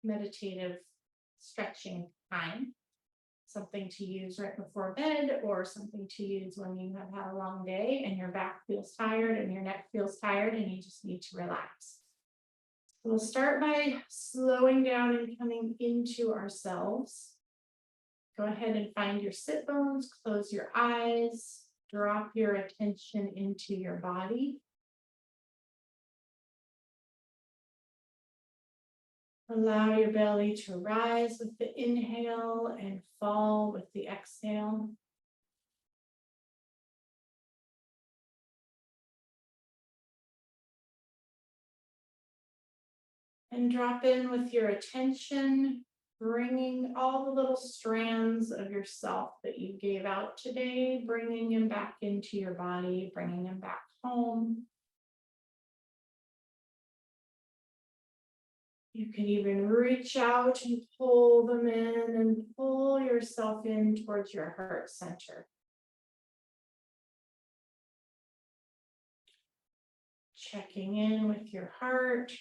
meditative stretching time. Something to use right before bed, or something to use when you have had a long day and your back feels tired and your neck feels tired and you just need to relax. We'll start by slowing down and coming into ourselves. Go ahead and find your sit bones, close your eyes, drop your attention into your body. Allow your belly to rise with the inhale and fall with the exhale. And drop in with your attention, bringing all the little strands of yourself that you gave out today, bringing them back into your body, bringing them back home. You can even reach out and pull them in and pull yourself in towards your heart center. Checking in with your heart.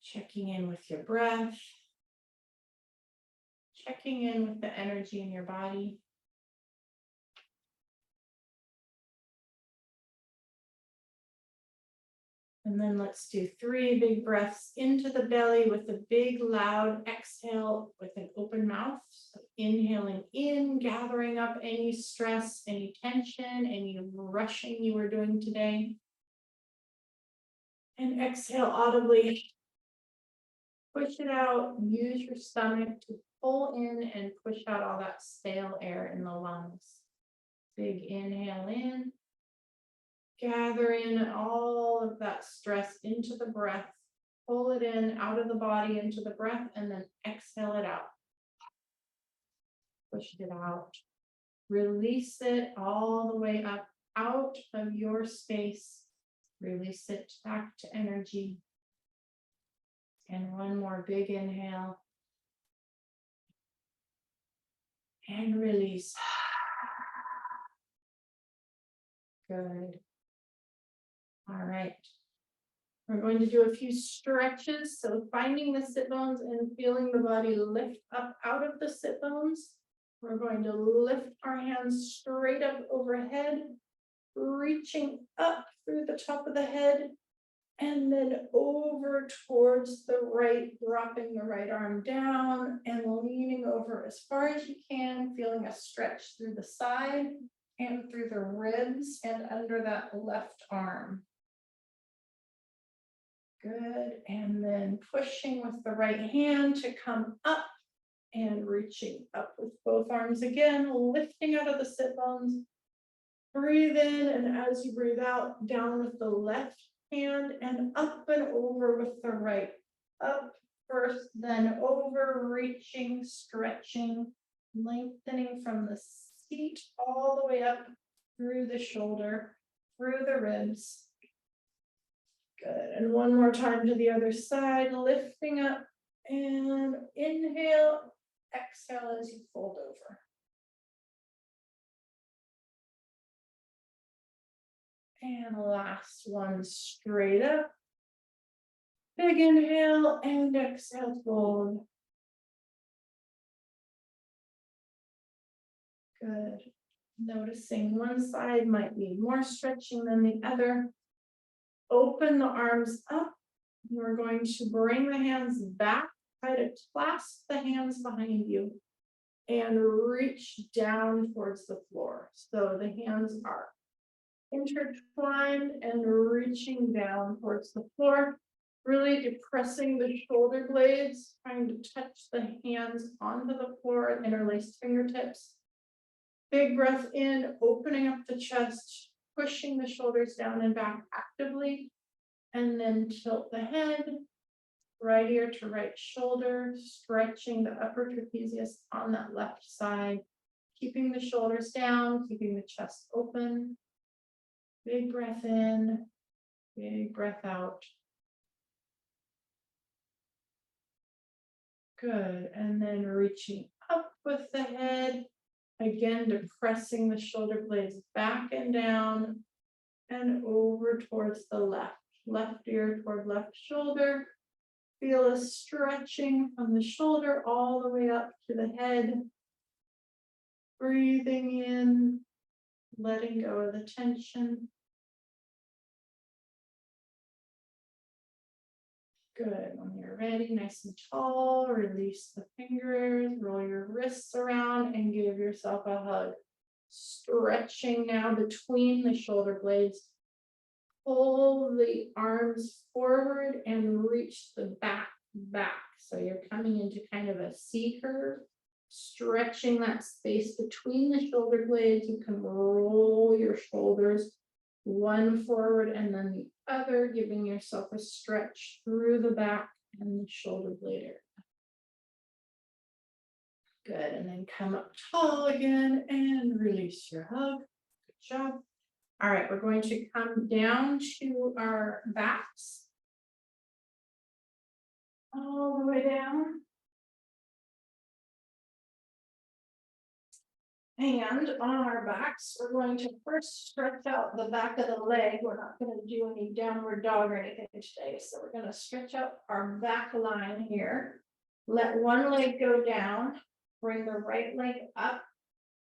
Checking in with your breath. Checking in with the energy in your body. And then let's do 3 big breaths into the belly with a big loud exhale with an open mouth. So inhaling in, gathering up any stress, any tension, any rushing you were doing today. And exhale audibly. Push it out. Use your stomach to pull in and push out all that stale air in the lungs. Big inhale in. Gather in all of that stress into the breath. Pull it in out of the body into the breath and then exhale it out. Push it out. Release it all the way up out of your space. Release it back to energy. And one more big inhale. And release. Good. All right. We're going to do a few stretches. So finding the sit bones and feeling the body lift up out of the sit bones. We're going to lift our hands straight up overhead, reaching up through the top of the head, and then over towards the right, dropping the right arm down and leaning over as far as you can, feeling a stretch through the side and through the ribs and under that left arm. Good. And then pushing with the right hand to come up and reaching up with both arms again, lifting out of the sit bones. Breathe in, and as you breathe out, down with the left hand and up and over with the right. Up first, then over, reaching, stretching, lengthening from the seat all the way up through the shoulder, through the ribs. Good. And one more time to the other side, lifting up and inhale, exhale as you fold over. And last one, straight up. Big inhale and exhale, fold. Good. Noticing one side might need more stretching than the other. Open the arms up. We're going to bring the hands back. Try to clasp the hands behind you and reach down towards the floor. So the hands are intertwined and reaching down towards the floor, really depressing the shoulder blades, trying to touch the hands onto the floor, interlaced fingertips. Big breath in, opening up the chest, pushing the shoulders down and back actively, and then tilt the head, right ear to right shoulder, stretching the upper trapezius on that left side, keeping the shoulders down, keeping the chest open. Big breath in, big breath out. Good, and then reaching up with the head, again depressing the shoulder blades back and down and over towards the left. left ear toward left shoulder. Feel a stretching from the shoulder all the way up to the head. Breathing in, letting go of the tension. Good. When you're ready, nice and tall, release the fingers, roll your wrists around, and give yourself a hug. Stretching now between the shoulder blades. Pull the arms forward and reach the back. So you're coming into kind of a C curve, stretching that space between the shoulder blades. You can roll your shoulders one forward and then the other, giving yourself a stretch through the back and the shoulder blade area. Good, and then come up tall again and release your hug. Good job. All right, we're going to come down to our backs. All the way down. And on our backs, we're going to first stretch out the back of the leg. We're not going to do any downward dog or anything today. So we're going to stretch out our back line here. Let one leg go down. Bring the right leg up.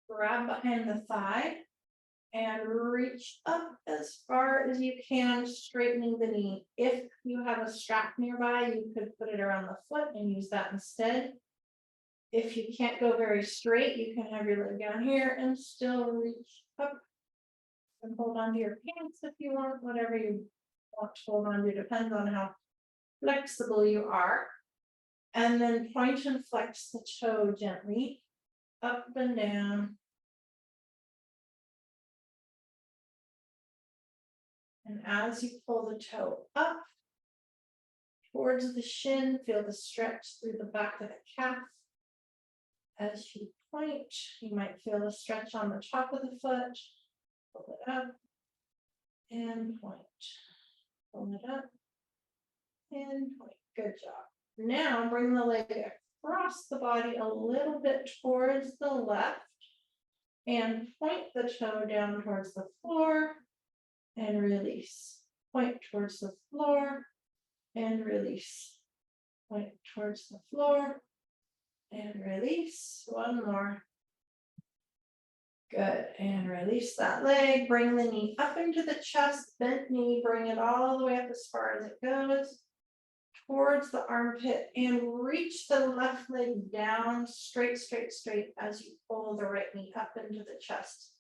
Grab behind the thigh. And reach up as far as you can, straightening the knee. If you have a strap nearby, you could put it around the foot and use that instead. If you can't go very straight, you can have your leg down here and still reach up and hold on to your pants if you want, whatever you want to hold on to, depends on how flexible you are. And then point and flex the toe gently, up and down. And as you pull the toe up towards the shin, feel the stretch through the back of the calf. As you point, you might feel a stretch on the top of the foot. Pull it up and point. Pull it up and point. Good job. Now bring the leg across the body a little bit towards the left and point the toe down towards the floor and release. Point towards the floor and release. Point towards the floor and release. One more. Good. And release that leg. Bring the knee up into the chest, bent knee. Bring it all the way up as far as it goes. Towards the armpit and reach the left leg down straight as you pull the right knee up into the chest.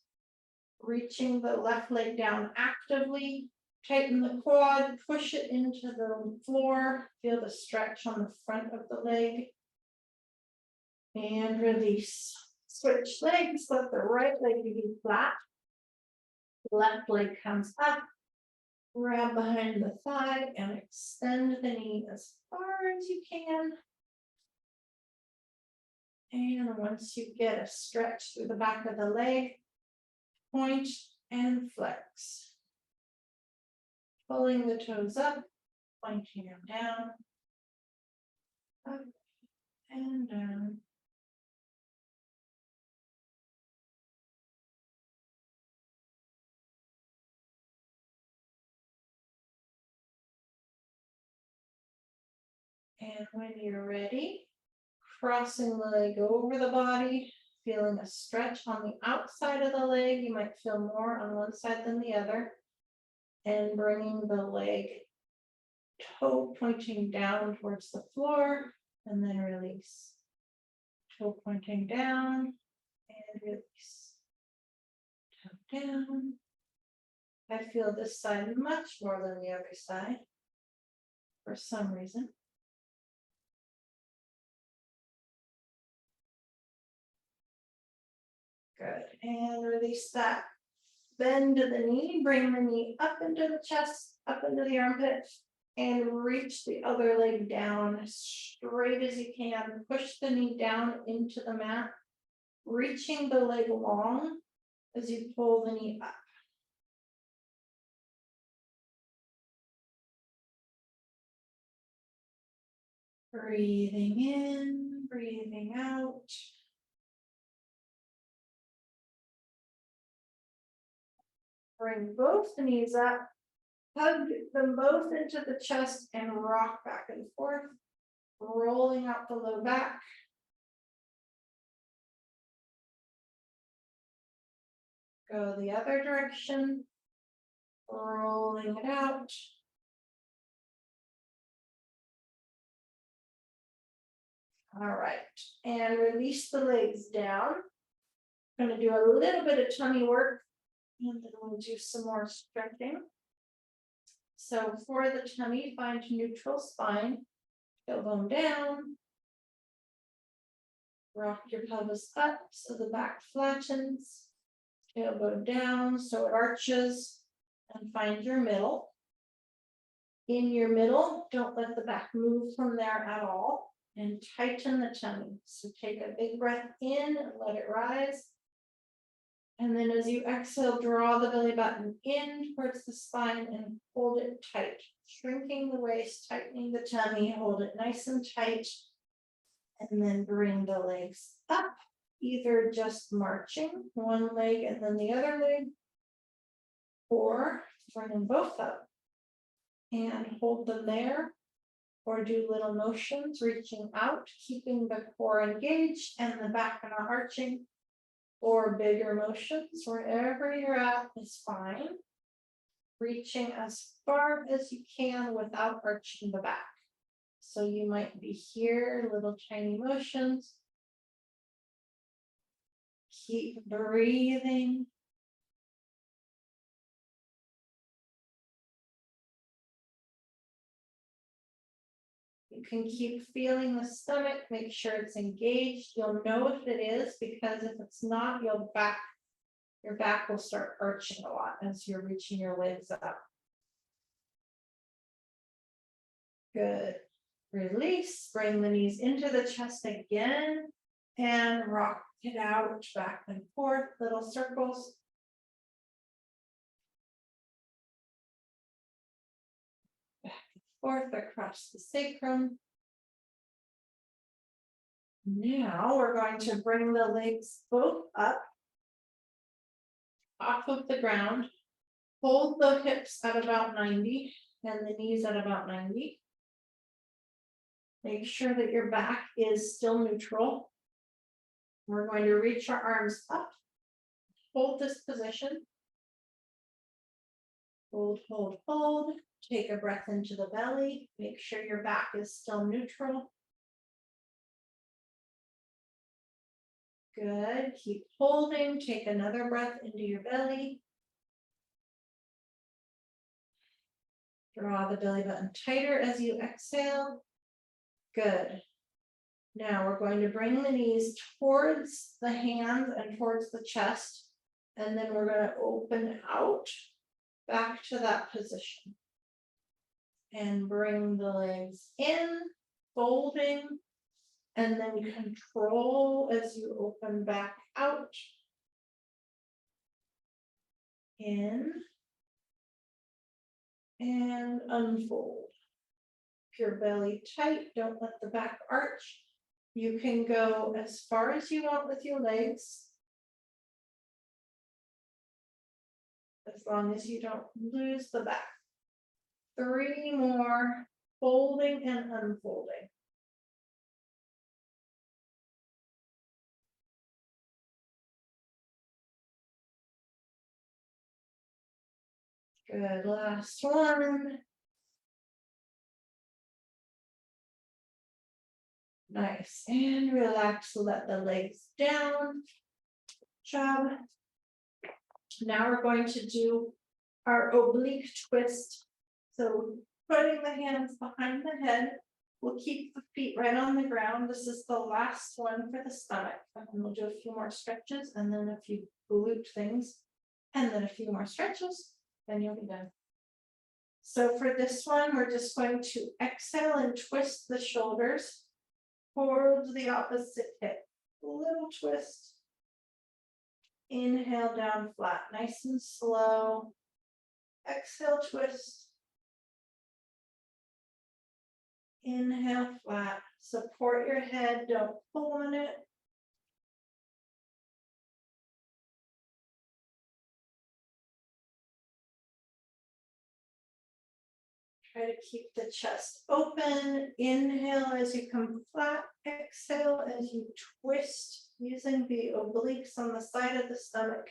Reaching the left leg down actively. Tighten the quad, push it into the floor. Feel the stretch on the front of the leg. And release. Switch legs, let the right leg be flat. Left leg comes up. Grab behind the thigh and extend the knee as far as you can. And once you get a stretch through the back of the leg, point and flex. Pulling the toes up, pointing them down, up and down. And when you're ready, crossing the leg over the body, feeling a stretch on the outside of the leg. You might feel more on one side than the other. And bringing the leg toe pointing down towards the floor and then release. Toe pointing down and release. Toe down. I feel this side much more than the other side for some reason. Good. And release that. Bend to the knee, bring the knee up into the chest, up into the armpit, and reach the other leg down as straight as you can. Push the knee down into the mat, reaching the leg long as you pull the knee up. Breathing in, breathing out. Bring both the knees up Hug them both into the chest and rock back and forth, rolling out the low back. Go the other direction, rolling it out. All right, and release the legs down. Going to do a little bit of tummy work, and then we'll do some more stretching. So for the tummy, find neutral spine, tailbone down. Rock your pelvis up so the back flattens. Tailbone down so it arches, and find your middle. In your middle, don't let the back move from there at all, and tighten the tummy. So take a big breath in and let it rise. And then as you exhale, draw the belly button in towards the spine and hold it tight, shrinking the waist, tightening the tummy, hold it nice and tight. And then bring the legs up, either just marching one leg and then the other leg, or bring them both up and hold them there, or do little motions, reaching out, keeping the core engaged and the back not arching, or bigger motions, wherever you're at is fine. Reaching as far as you can without arching the back. So you might be here, little tiny motions. Keep breathing. You can keep feeling the stomach, make sure it's engaged. You'll know if it is, because if it's not, your back will start arching a lot as you're reaching your legs up. Good. Release, bring the knees into the chest again and rock it out back and forth, little circles. Back and forth across the sacrum. Now we're going to bring the legs both up off of the ground. Hold the hips at about 90 and the knees at about 90. Make sure that your back is still neutral. We're going to reach our arms up. Hold this position. Hold, hold, hold. Take a breath into the belly. Make sure your back is still neutral. Good. Keep holding. Take another breath into your belly. Draw the belly button tighter as you exhale. Good. Now we're going to bring the knees towards the hands and towards the chest. And then we're going to open out back to that position. And bring the legs in, folding, and then control as you open back out. In and unfold. Your belly tight, don't let the back arch. You can go as far as you want with your legs, as long as you don't lose the back. 3 more, folding and unfolding. Good, last one. Nice, and relax, let the legs down. Job. Now we're going to do our oblique twist. So putting the hands behind the head, we'll keep the feet right on the ground. This is the last one for the stomach. And we'll do a few more stretches and then a few glute things, and then a few more stretches, then you'll be done. So for this one, we're just going to exhale and twist the shoulders towards the opposite hip. A little twist. Inhale down flat, nice and slow. Exhale, twist. Inhale flat. Support your head, don't pull on it. Try to keep the chest open. Inhale as you come flat. Exhale as you twist using the obliques on the side of the stomach.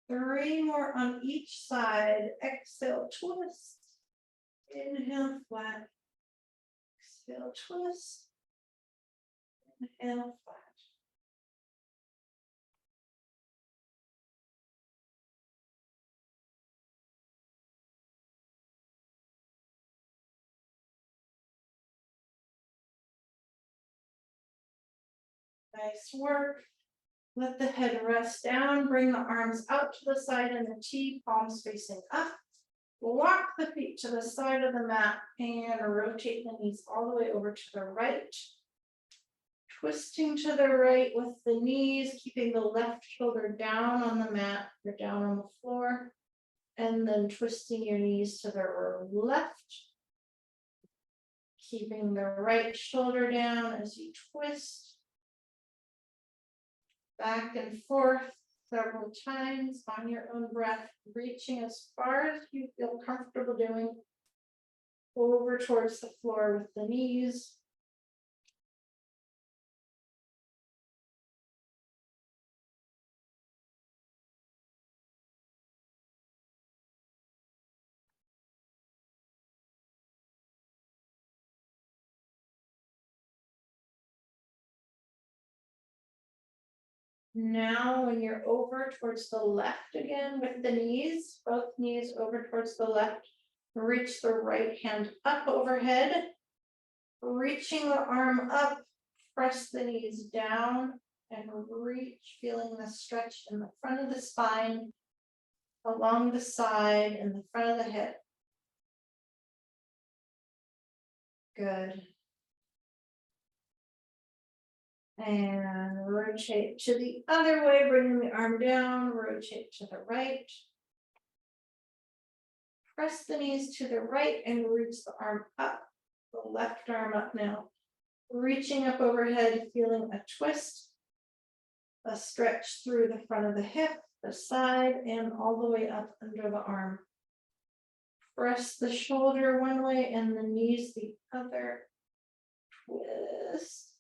Three more on each side. Exhale, twist. Inhale, flat. Exhale, twist. Inhale, flat. Nice work. Let the head rest down. Bring the arms out to the side in the T, palms facing up. Walk the feet to the side of the mat and rotate the knees all the way over to the right. Twisting to the right with the knees, keeping the left shoulder down on the mat or down on the floor. And then twisting your knees to the left. Keeping the right shoulder down as you twist. Back and forth several times on your own breath, reaching as far as you feel comfortable doing. Over towards the floor with the knees. Now, when you're over towards the left again with the knees, both knees over towards the left, reach the right hand up overhead, reaching the arm up, press the knees down and reach, feeling the stretch in the front of the spine, along the side and the front of the hip. Good. And rotate to the other way, bringing the arm down, rotate to the right. Press the knees to the right and reach the arm up, the left arm up now. Reaching up overhead, feeling a twist, a stretch through the front of the hip, the side, and all the way up under the arm. Press the shoulder one way and the knees the other. Twist.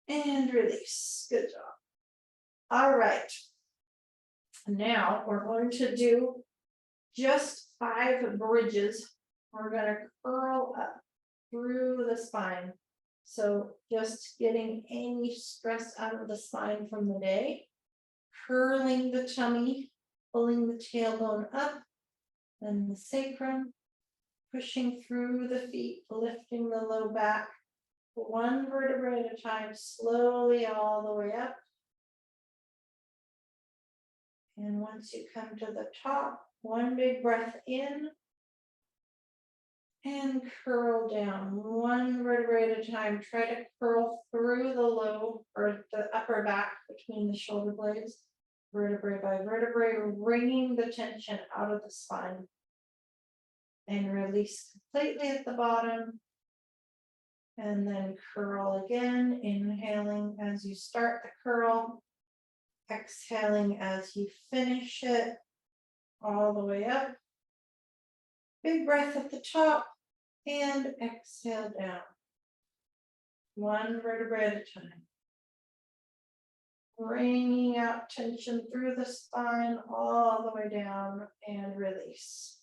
And release. Good job. All right. Now we're going to do just 5 bridges. We're going to curl up through the spine. So just getting any stress out of the spine from the day. Curling the tummy, pulling the tailbone up, then the sacrum, pushing through the feet, lifting the low back. One vertebrae at a time, slowly all the way up. And once you come to the top, one big breath in. And curl down, one vertebrae at a time. Try to curl through the low or the upper back between the shoulder blades, vertebrae by vertebrae, wringing the tension out of the spine. And release completely at the bottom. And then curl again, inhaling as you start the curl, exhaling as you finish it, all the way up. Big breath at the top and exhale down. One vertebrae at a time. Bringing out tension through the spine all the way down and release.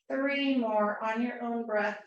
3 more on your own breath.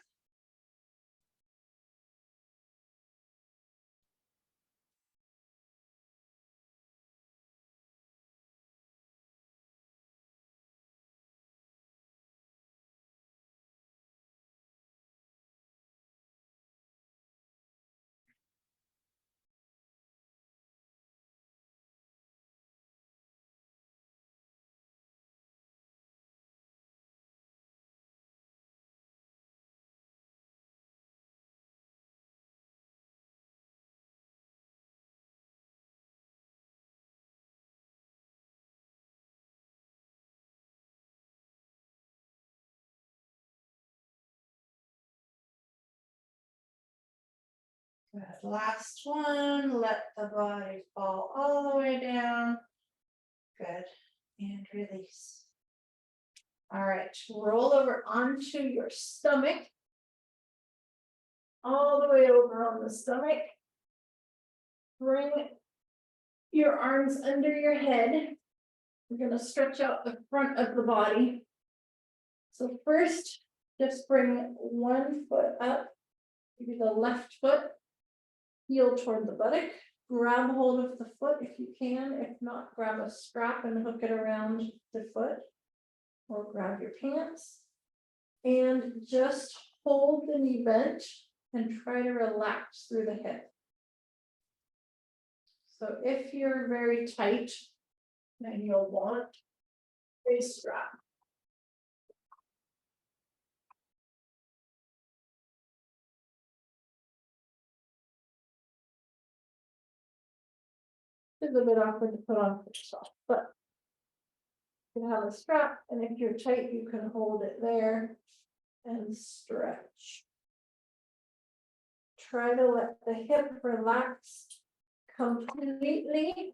Good. Last one. Let the body fall all the way down. Good. And release. All right. Roll over onto your stomach. All the way over on the stomach. Bring your arms under your head. We're going to stretch out the front of the body. So first, just bring one foot up, maybe the left foot, heel toward the buttock. Grab hold of the foot if you can. If not, grab a strap and hook it around the foot, or grab your pants. And just hold the knee bent and try to relax through the hip. So if you're very tight, then you'll want a strap. It's a bit awkward to put on for yourself, but you can have a strap, and if you're tight, you can hold it there and stretch. Try to let the hip relax completely.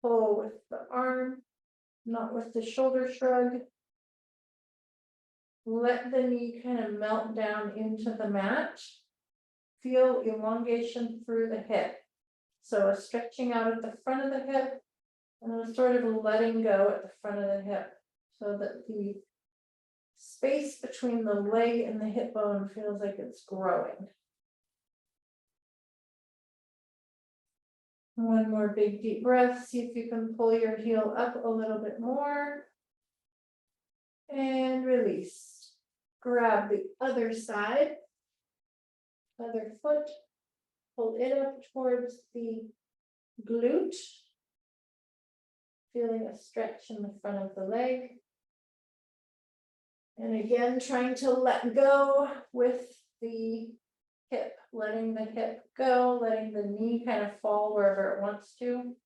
Pull with the arm, not with the shoulder shrug. Let the knee kind of melt down into the mat. Feel elongation through the hip. So a stretching out at the front of the hip and a sort of letting go at the front of the hip so that the space between the leg and the hip bone feels like it's growing. One more big deep breath. See if you can pull your heel up a little bit more. And release. Grab the other side, other foot. Pull it up towards the glute. Feeling a stretch in the front of the leg. And again, trying to let go with the hip, letting the hip go, letting the knee kind of fall wherever it wants to.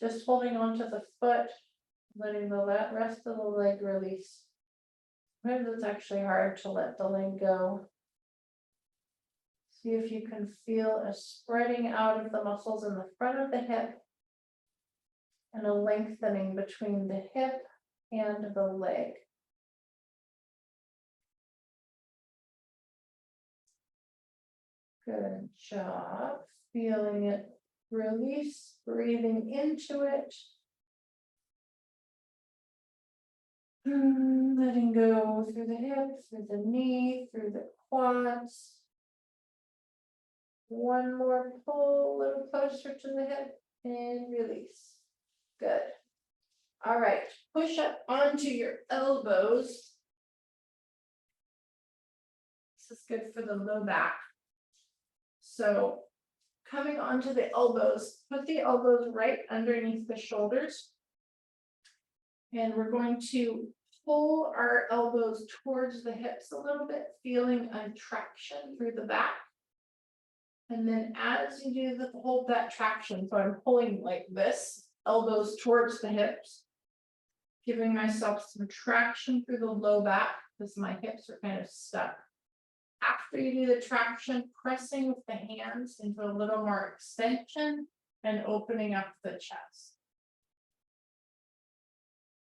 Just holding onto the foot, letting the rest of the leg release. Sometimes it's actually hard to let the leg go. See if you can feel a spreading out of the muscles in the front of the hip and a lengthening between the hip and the leg. Good job. Feeling it release, breathing into it. Letting go through the hip, through the knee, through the quads. One more pull, a little closer to the hip and release. Good. All right, push up onto your elbows. This is good for the low back. So coming onto the elbows, put the elbows right underneath the shoulders. And we're going to pull our elbows towards the hips a little bit, feeling a traction through the back. And then as you do hold that traction, so I'm pulling like this, elbows towards the hips, giving myself some traction through the low back because my hips are kind of stuck. After you do the traction, pressing with the hands into a little more extension and opening up the chest.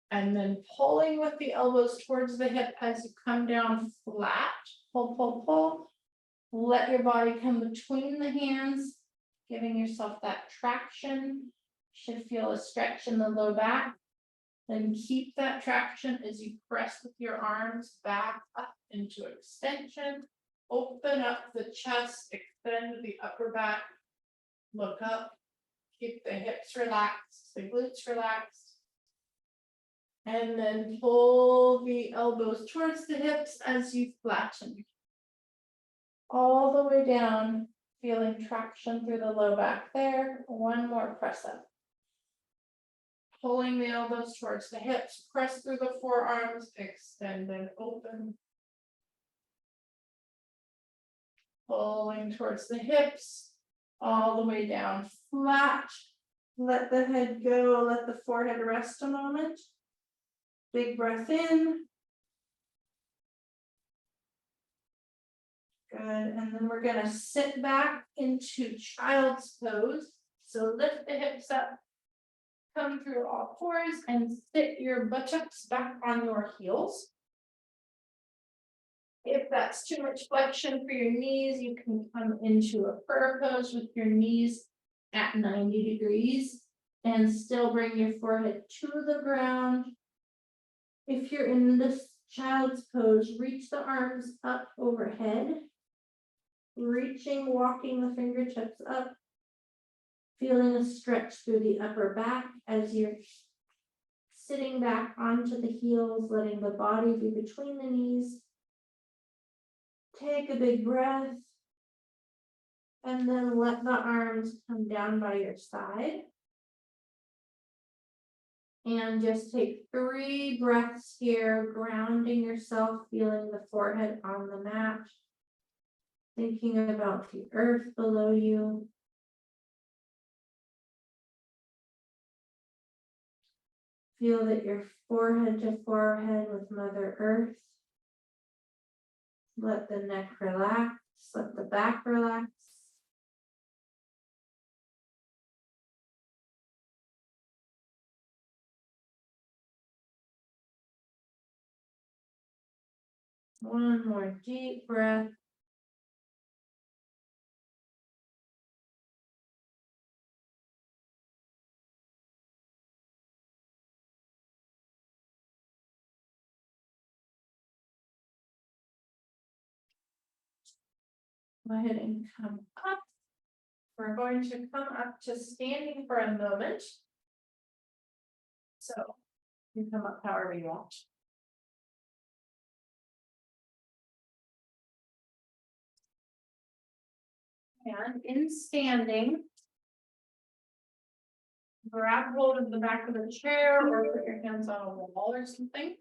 And then pulling with the elbows towards the hip as you come down flat. Pull, pull, pull. Let your body come between the hands, giving yourself that traction. Should feel a stretch in the low back. Then keep that traction as you press with your arms back up into extension. Open up the chest, extend the upper back. Look up. Keep the hips relaxed, the glutes relaxed. And then pull the elbows towards the hips as you flatten. All the way down, feeling traction through the low back there. One more press up. Pulling the elbows towards the hips, press through the forearms, extend and open. Pulling towards the hips, all the way down flat. Let the head go, let the forehead rest a moment. Big breath in. Good, and then we're gonna sit back into child's pose. So lift the hips up, come through all fours and sit your buttocks back on your heels. If that's too much flexion for your knees, you can come into a prayer pose with your knees at 90 degrees and still bring your forehead to the ground. If you're in this child's pose, reach the arms up overhead, reaching, walking the fingertips up, feeling a stretch through the upper back as you're sitting back onto the heels, letting the body be between the knees. Take a big breath, and then let the arms come down by your side. And just take 3 breaths here, grounding yourself, feeling the forehead on the mat, thinking about the earth below you. Feel that you're forehead to forehead with Mother Earth. Let the neck relax, let the back relax. One more deep breath. Go ahead and come up. We're going to come up to standing for a moment. So you come up however you want. And in standing, grab hold of the back of the chair or put your hands on a wall or something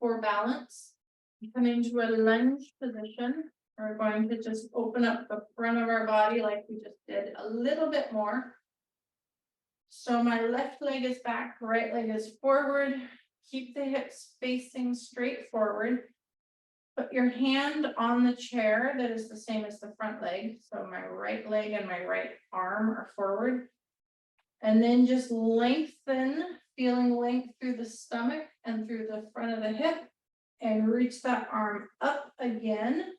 for balance. Come into a lunge position. We're going to just open up the front of our body like we just did a little bit more. So my left leg is back, right leg is forward. Keep the hips facing straight forward. Put your hand on the chair that is the same as the front leg. So my right leg and my right arm are forward. And then just lengthen, feeling length through the stomach and through the front of the hip. And reach that arm up again.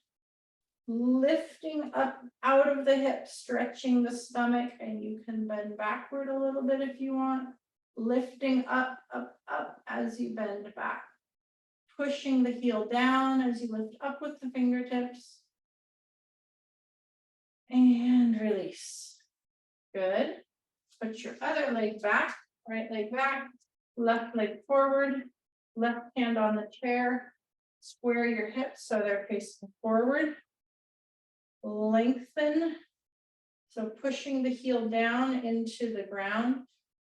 Lifting up out of the hip, stretching the stomach, and you can bend backward a little bit if you want. Lifting up, up, up as you bend back. Pushing the heel down as you lift up with the fingertips. And release. Good. Put your other leg back, right leg back, left leg forward, left hand on the chair. Square your hips so they're facing forward. Lengthen. So pushing the heel down into the ground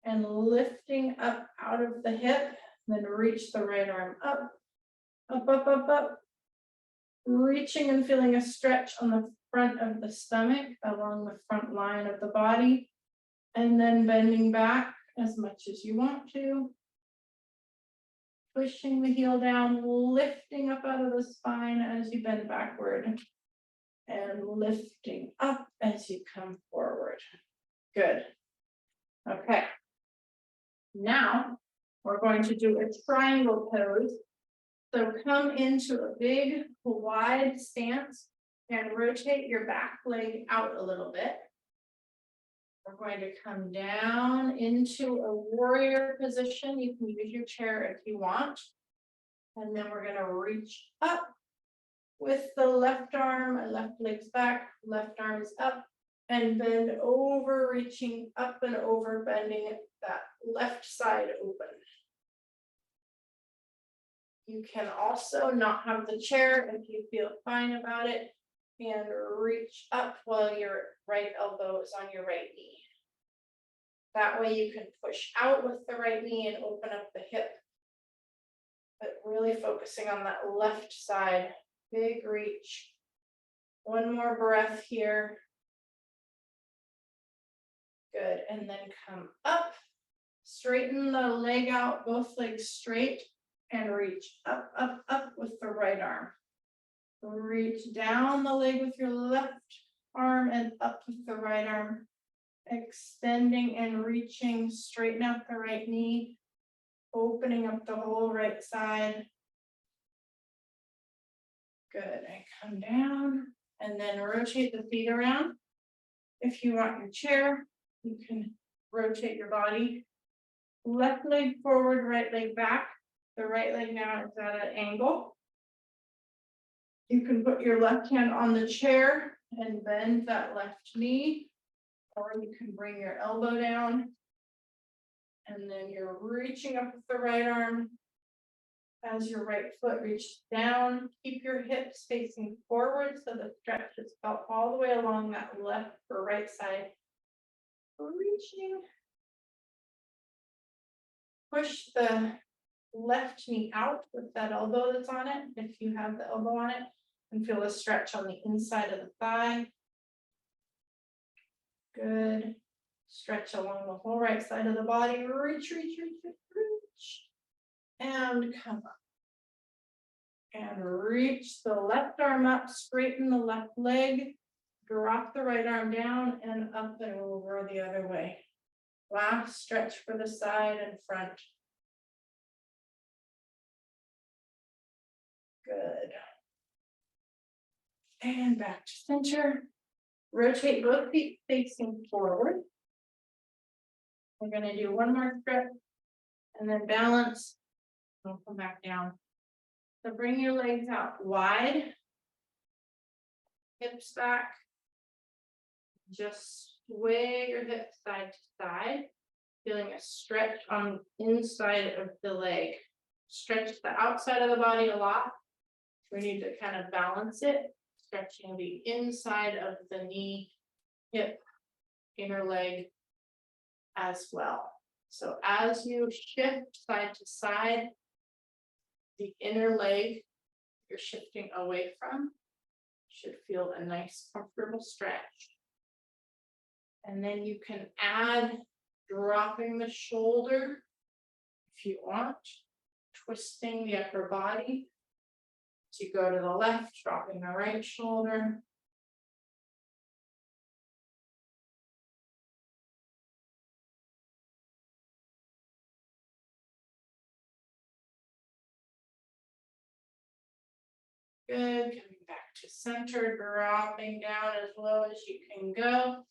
and lifting up out of the hip. Then reach the right arm up. Up, up, up, up. Reaching and feeling a stretch on the front of the stomach along the front line of the body. And then bending back as much as you want to. Pushing the heel down, lifting up out of the spine as you bend backward. And lifting up as you come forward. Good. Okay. Now we're going to do a triangle pose. So come into a big wide stance and rotate your back leg out a little bit. We're going to come down into a warrior position. You can use your chair if you want. And then we're going to reach up with the left arm, my left leg's back, left arm is up, and bend over, reaching up and over, bending that left side open. You can also not have the chair if you feel fine about it, and reach up while your right elbow is on your right knee. That way you can push out with the right knee and open up the hip, but really focusing on that left side. Big reach. One more breath here. Good. And then come up. Straighten the leg out, both legs straight, and reach up, up, up with the right arm. Reach down the leg with your left arm and up with the right arm. Extending and reaching, straighten out the right knee, opening up the whole right side. Good, and come down and then rotate the feet around. If you want your chair, you can rotate your body. Left leg forward, right leg back. The right leg now is at an angle. You can put your left hand on the chair and bend that left knee, or you can bring your elbow down. And then you're reaching up with the right arm as your right foot reaches down. Keep your hips facing forward so the stretch is felt all the way along that left or right side. Reaching. Push the left knee out with that elbow that's on it, if you have the elbow on it, and feel a stretch on the inside of the thigh. Good. Stretch along the whole right side of the body. Reach, reach, reach, reach, reach. And come up. And reach the left arm up, straighten the left leg, drop the right arm down and up and over the other way. Last stretch for the side and front. Good. And back to center. Rotate both feet facing forward. We're going to do one more stretch and then balance. We'll come back down. So bring your legs out wide. Hips back. Just sway your hips side to side. Feeling a stretch on the inside of the leg. Stretch the outside of the body a lot. We need to kind of balance it. Stretching the inside of the knee, hip, inner leg as well. So as you shift side to side, the inner leg you're shifting away from should feel a nice comfortable stretch. And then you can add dropping the shoulder if you want, twisting the upper body to go to the left, dropping the right shoulder. Good, coming back to center, dropping down as low as you can go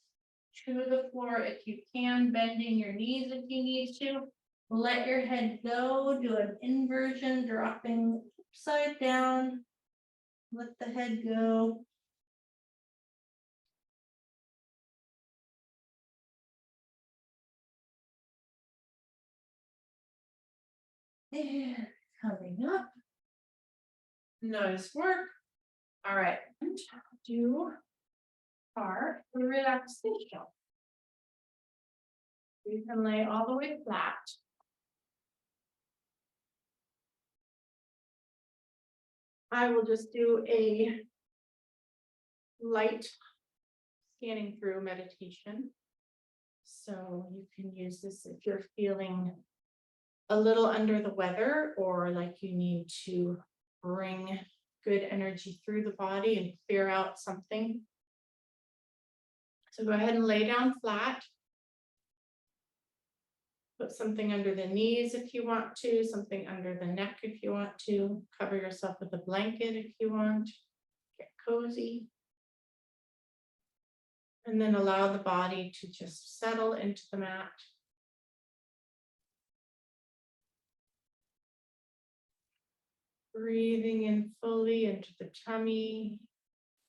to the floor if you can, bending your knees if you need to. Let your head go, do an inversion, dropping upside down. Let the head go. And coming up. Nice work. All right, do our relaxation. You can lay all the way flat. I will just do a light scanning through meditation. So you can use this if you're feeling a little under the weather or like you need to bring good energy through the body and clear out something. So go ahead and lay down flat. Put something under the knees if you want to, something under the neck if you want to. Cover yourself with a blanket if you want. Get cozy. And then allow the body to just settle into the mat. Breathing in fully into the tummy,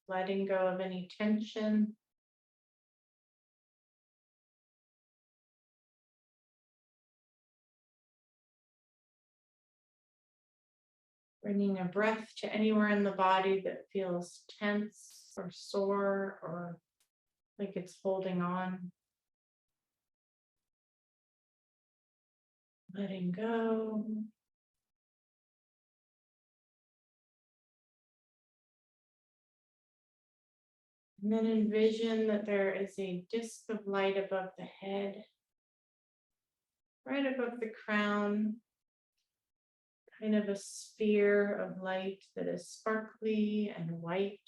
letting go of any tension. Bringing a breath to anywhere in the body that feels tense or sore or like it's holding on. Letting go. And then envision that there is a disc of light above the head, right above the crown, kind of a sphere of light that is sparkly and white,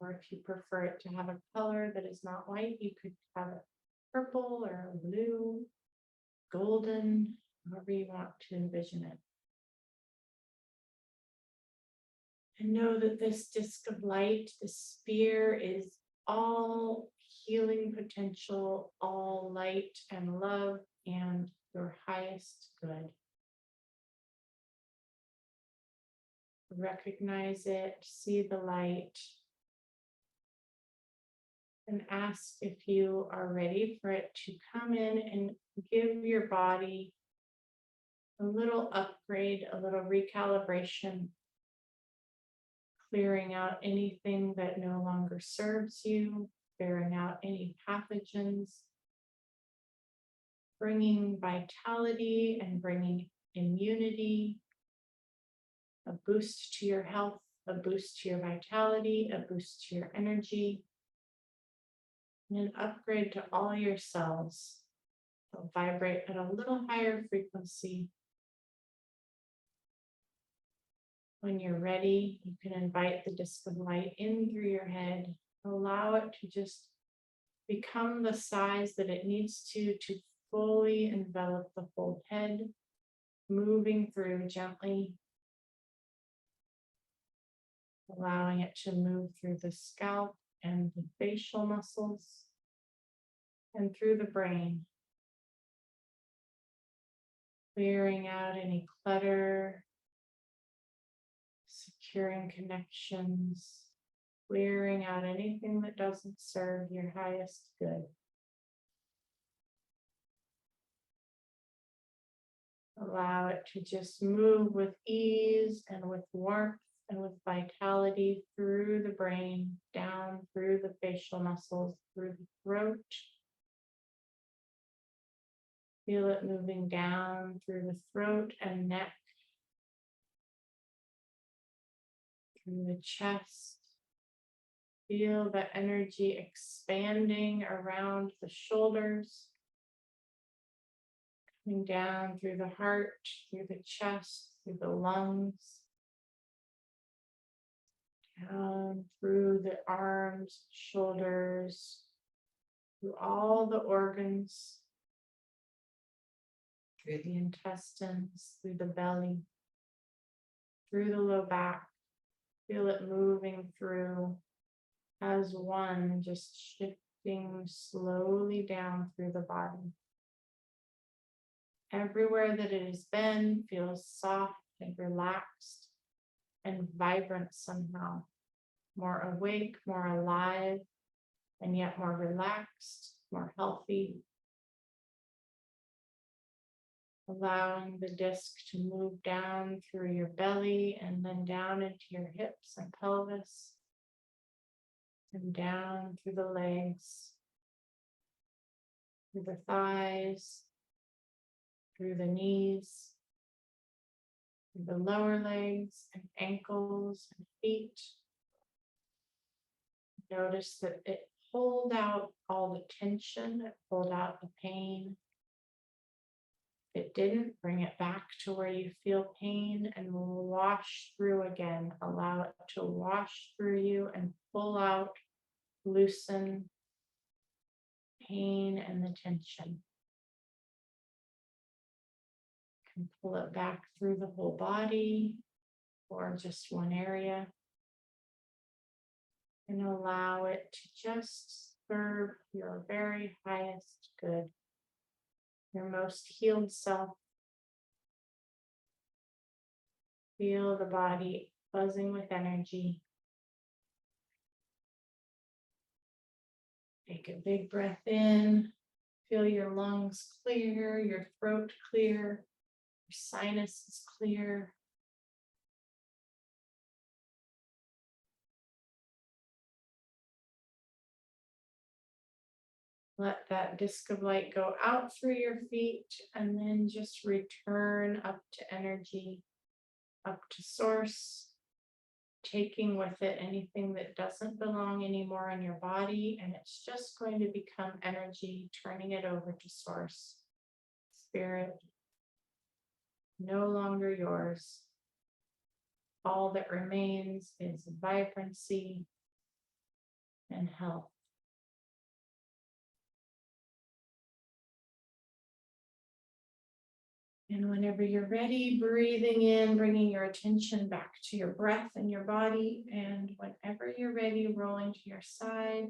or if you prefer it to have a color that is not white, you could have it purple or blue, golden, however you want to envision it. And know that this disk of light, this sphere, is all healing potential, all light and love, and your highest good. Recognize it, see the light, and ask if you are ready for it to come in and give your body a little upgrade, a little recalibration, clearing out anything that no longer serves you, clearing out any pathogens, bringing vitality and bringing immunity, a boost to your health, a boost to your vitality, a boost to your energy, and an upgrade to all your cells. They'll vibrate at a little higher frequency. When you're ready, you can invite the disk of light in through your head. Allow it to just become the size that it needs to fully envelop the whole head, moving through gently, allowing it to move through the scalp and the facial muscles and through the brain, clearing out any clutter, securing connections, clearing out anything that doesn't serve your highest good. Allow it to just move with ease and with warmth and with vitality through the brain, down through the facial muscles, through the throat. Feel it moving down through the throat and neck, through the chest. Feel the energy expanding around the shoulders, coming down through the heart, through the chest, through the lungs, down through the arms, shoulders, through all the organs, through the intestines, through the belly, through the low back. Feel it moving through as one, just shifting slowly down through the body. Everywhere that it has been feels soft and relaxed and vibrant somehow, more awake, more alive, and yet more relaxed, more healthy. Allowing the disc to move down through your belly and then down into your hips and pelvis, and down through the legs, through the thighs, through the knees, through the lower legs and ankles and feet. Notice that it pulled out all the tension, it pulled out the pain. It didn't, bring it back to where you feel pain and wash through again. Allow it to wash through you and pull out, loosen pain and the tension. You can pull it back through the whole body or just one area. And allow it to just serve your very highest good, your most healed self. Feel the body buzzing with energy. Take a big breath in. Feel your lungs clear, your throat clear, your sinuses clear. Let that disc of light go out through your feet and then just return up to energy, up to source, taking with it anything that doesn't belong anymore in your body, and it's just going to become energy, turning it over to source. Spirit, no longer yours. all that remains is vibrancy and health. And whenever you're ready, breathing in, bringing your attention back to your breath and your body. And whenever you're ready, rolling to your side,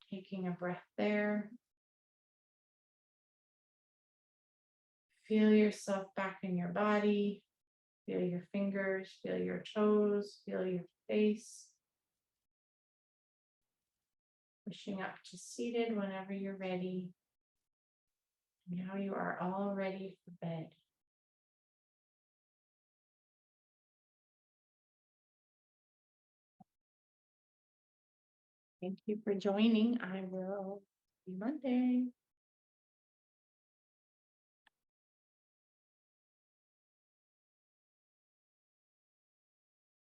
taking a breath there. Feel yourself back in your body. Feel your fingers, feel your toes, feel your face. Pushing up to seated whenever you're ready. Now you are all ready for bed. Thank you for joining. I will see you Monday.